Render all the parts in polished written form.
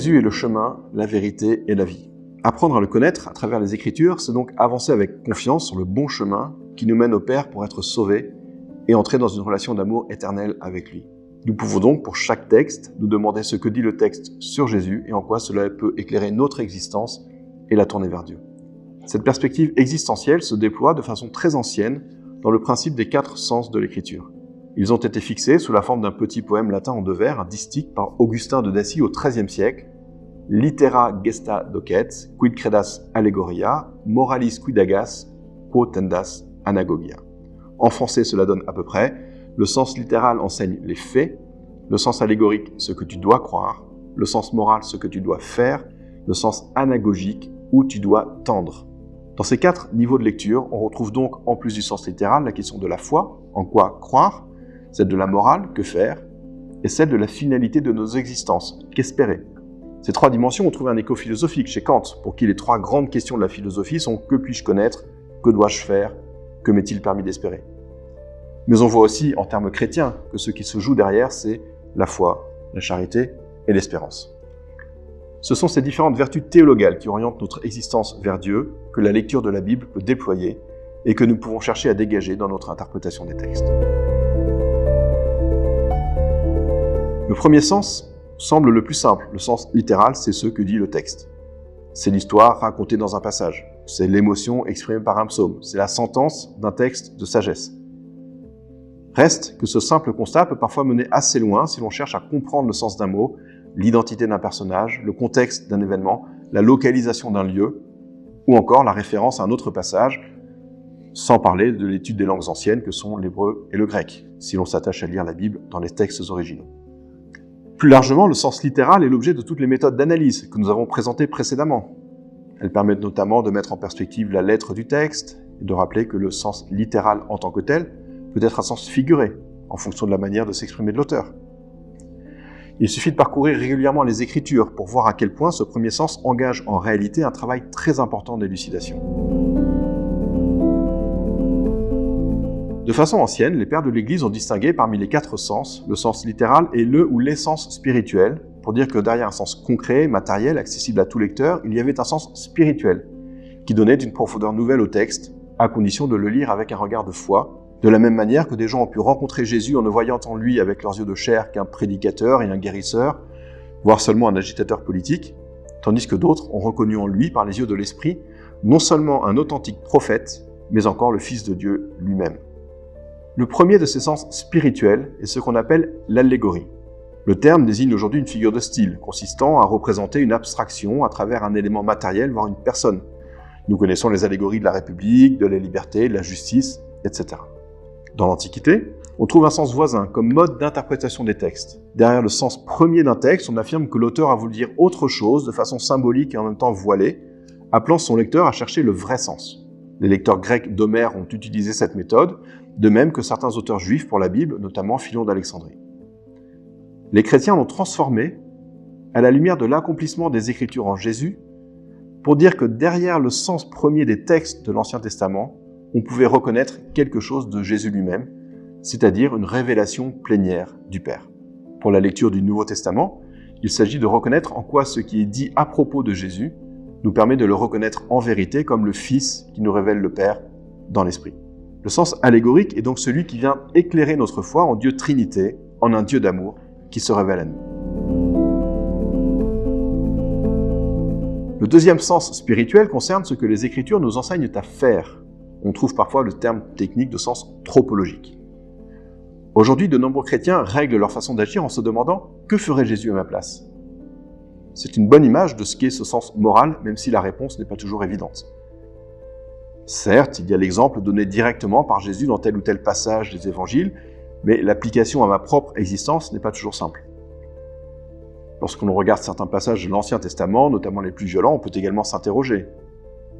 Jésus est le chemin, la vérité et la vie. Apprendre à le connaître à travers les Écritures, c'est donc avancer avec confiance sur le bon chemin qui nous mène au Père pour être sauvés et entrer dans une relation d'amour éternel avec lui. Nous pouvons donc, pour chaque texte, nous demander ce que dit le texte sur Jésus et en quoi cela peut éclairer notre existence et la tourner vers Dieu. Cette perspective existentielle se déploie de façon très ancienne dans le principe des 4 sens de l'Écriture. Ils ont été fixés sous la forme d'un petit poème latin en 2 vers, un distique par Augustin de Dacie au XIIIe siècle, Litera gesta docet, quid credas allegoria, moralis quid agas, quo tendas anagogia. En français, cela donne à peu près: le sens littéral enseigne les faits, le sens allégorique ce que tu dois croire, le sens moral ce que tu dois faire, le sens anagogique où tu dois tendre. Dans ces 4 niveaux de lecture, on retrouve donc, en plus du sens littéral, la question de la foi, en quoi croire, celle de la morale, que faire, et celle de la finalité de nos existences, qu'espérer. Ces 3 dimensions ont trouvé un écho philosophique chez Kant, pour qui les 3 grandes questions de la philosophie sont: que puis-je connaître, que dois-je faire, que m'est-il permis d'espérer? Mais on voit aussi, en termes chrétiens, que ce qui se joue derrière, c'est la foi, la charité et l'espérance. Ce sont ces différentes vertus théologales qui orientent notre existence vers Dieu, que la lecture de la Bible peut déployer et que nous pouvons chercher à dégager dans notre interprétation des textes. Le premier sens semble le plus simple. Le sens littéral, c'est ce que dit le texte. C'est l'histoire racontée dans un passage. C'est l'émotion exprimée par un psaume. C'est la sentence d'un texte de sagesse. Reste que ce simple constat peut parfois mener assez loin si l'on cherche à comprendre le sens d'un mot, l'identité d'un personnage, le contexte d'un événement, la localisation d'un lieu, ou encore la référence à un autre passage, sans parler de l'étude des langues anciennes que sont l'hébreu et le grec, si l'on s'attache à lire la Bible dans les textes originaux. Plus largement, le sens littéral est l'objet de toutes les méthodes d'analyse que nous avons présentées précédemment. Elles permettent notamment de mettre en perspective la lettre du texte et de rappeler que le sens littéral en tant que tel peut être un sens figuré, en fonction de la manière de s'exprimer de l'auteur. Il suffit de parcourir régulièrement les Écritures pour voir à quel point ce premier sens engage en réalité un travail très important d'élucidation. De façon ancienne, les pères de l'Église ont distingué parmi les 4 sens le sens littéral et le ou les sens spirituels, pour dire que derrière un sens concret, matériel, accessible à tout lecteur, il y avait un sens spirituel, qui donnait une profondeur nouvelle au texte, à condition de le lire avec un regard de foi, de la même manière que des gens ont pu rencontrer Jésus en ne voyant en lui avec leurs yeux de chair qu'un prédicateur et un guérisseur, voire seulement un agitateur politique, tandis que d'autres ont reconnu en lui, par les yeux de l'esprit, non seulement un authentique prophète, mais encore le Fils de Dieu lui-même. Le premier de ces sens spirituels est ce qu'on appelle l'allégorie. Le terme désigne aujourd'hui une figure de style, consistant à représenter une abstraction à travers un élément matériel, voire une personne. Nous connaissons les allégories de la République, de la liberté, de la justice, etc. Dans l'Antiquité, on trouve un sens voisin comme mode d'interprétation des textes. Derrière le sens premier d'un texte, on affirme que l'auteur a voulu dire autre chose de façon symbolique et en même temps voilée, appelant son lecteur à chercher le vrai sens. Les lecteurs grecs d'Homère ont utilisé cette méthode, de même que certains auteurs juifs pour la Bible, notamment Philon d'Alexandrie. Les chrétiens l'ont transformé à la lumière de l'accomplissement des Écritures en Jésus, pour dire que derrière le sens premier des textes de l'Ancien Testament, on pouvait reconnaître quelque chose de Jésus lui-même, c'est-à-dire une révélation plénière du Père. Pour la lecture du Nouveau Testament, il s'agit de reconnaître en quoi ce qui est dit à propos de Jésus nous permet de le reconnaître en vérité comme le Fils qui nous révèle le Père dans l'Esprit. Le sens allégorique est donc celui qui vient éclairer notre foi en Dieu Trinité, en un Dieu d'amour qui se révèle à nous. Le deuxième sens spirituel concerne ce que les Écritures nous enseignent à faire. On trouve parfois le terme technique de sens tropologique. Aujourd'hui, de nombreux chrétiens règlent leur façon d'agir en se demandant « Que ferait Jésus à ma place ?» C'est une bonne image de ce qu'est ce sens moral, même si la réponse n'est pas toujours évidente. Certes, il y a l'exemple donné directement par Jésus dans tel ou tel passage des évangiles, mais l'application à ma propre existence n'est pas toujours simple. Lorsqu'on regarde certains passages de l'Ancien Testament, notamment les plus violents, on peut également s'interroger.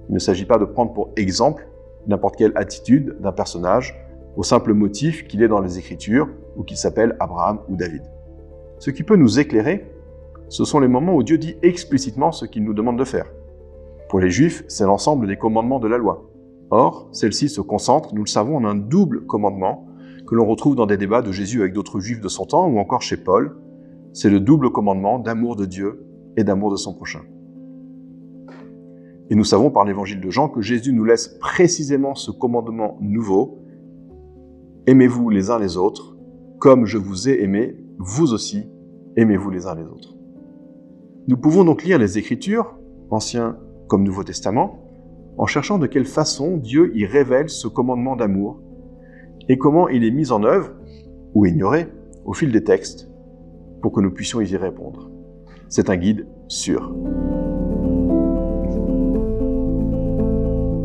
Il ne s'agit pas de prendre pour exemple n'importe quelle attitude d'un personnage au simple motif qu'il est dans les Écritures ou qu'il s'appelle Abraham ou David. Ce qui peut nous éclairer, ce sont les moments où Dieu dit explicitement ce qu'il nous demande de faire. Pour les Juifs, c'est l'ensemble des commandements de la loi. Or, celle-ci se concentre, nous le savons, en un double commandement que l'on retrouve dans des débats de Jésus avec d'autres Juifs de son temps ou encore chez Paul. C'est le double commandement d'amour de Dieu et d'amour de son prochain. Et nous savons par l'évangile de Jean que Jésus nous laisse précisément ce commandement nouveau. Aimez-vous les uns les autres, comme je vous ai aimé, vous aussi, aimez-vous les uns les autres. Nous pouvons donc lire les Écritures, Ancien comme Nouveau Testament, en cherchant de quelle façon Dieu y révèle ce commandement d'amour et comment il est mis en œuvre, ou ignoré, au fil des textes, pour que nous puissions y répondre. C'est un guide sûr.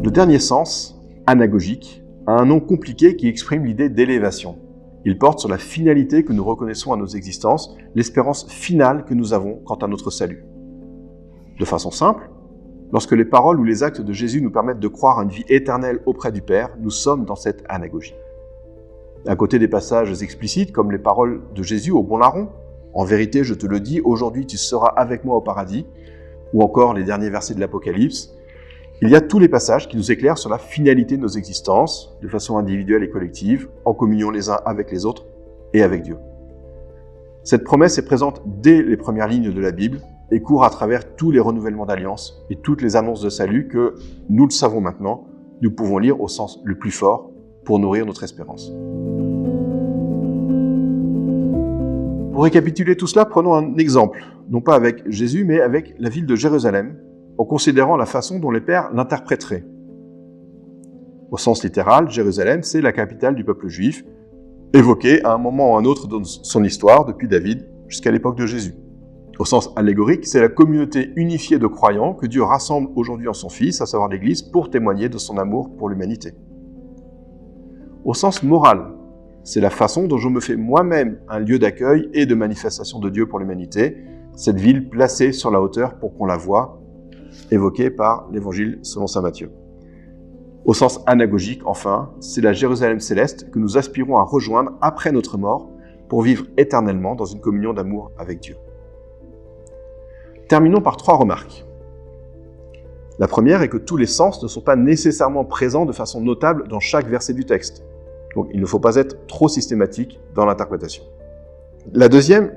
Le dernier sens, anagogique, a un nom compliqué qui exprime l'idée d'élévation. Il porte sur la finalité que nous reconnaissons à nos existences, l'espérance finale que nous avons quant à notre salut. De façon simple, lorsque les paroles ou les actes de Jésus nous permettent de croire à une vie éternelle auprès du Père, nous sommes dans cette anagogie. À côté des passages explicites comme les paroles de Jésus au bon larron, « En vérité, je te le dis, aujourd'hui tu seras avec moi au paradis », ou encore les derniers versets de l'Apocalypse, il y a tous les passages qui nous éclairent sur la finalité de nos existences, de façon individuelle et collective, en communion les uns avec les autres et avec Dieu. Cette promesse est présente dès les premières lignes de la Bible et court à travers tous les renouvellements d'alliance et toutes les annonces de salut que, nous le savons maintenant, nous pouvons lire au sens le plus fort pour nourrir notre espérance. Pour récapituler tout cela, prenons un exemple, non pas avec Jésus, mais avec la ville de Jérusalem, en considérant la façon dont les pères l'interpréteraient. Au sens littéral, Jérusalem, c'est la capitale du peuple juif, évoquée à un moment ou à un autre dans son histoire, depuis David jusqu'à l'époque de Jésus. Au sens allégorique, c'est la communauté unifiée de croyants que Dieu rassemble aujourd'hui en son Fils, à savoir l'Église, pour témoigner de son amour pour l'humanité. Au sens moral, c'est la façon dont je me fais moi-même un lieu d'accueil et de manifestation de Dieu pour l'humanité, cette ville placée sur la hauteur pour qu'on la voie, évoquée par l'Évangile selon saint Matthieu. Au sens anagogique, enfin, c'est la Jérusalem céleste que nous aspirons à rejoindre après notre mort pour vivre éternellement dans une communion d'amour avec Dieu. Terminons par 3 remarques. La première est que tous les sens ne sont pas nécessairement présents de façon notable dans chaque verset du texte. Donc il ne faut pas être trop systématique dans l'interprétation. La deuxième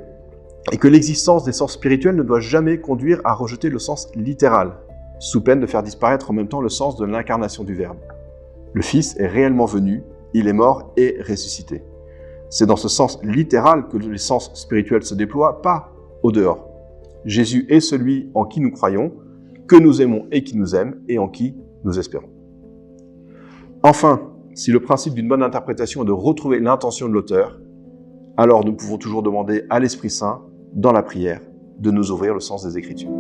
est que l'existence des sens spirituels ne doit jamais conduire à rejeter le sens littéral, sous peine de faire disparaître en même temps le sens de l'incarnation du Verbe. Le Fils est réellement venu, il est mort et ressuscité. C'est dans ce sens littéral que les sens spirituels se déploient, pas au dehors. Jésus est celui en qui nous croyons, que nous aimons et qui nous aime, et en qui nous espérons. Enfin, si le principe d'une bonne interprétation est de retrouver l'intention de l'auteur, alors nous pouvons toujours demander à l'Esprit Saint, dans la prière, de nous ouvrir le sens des Écritures.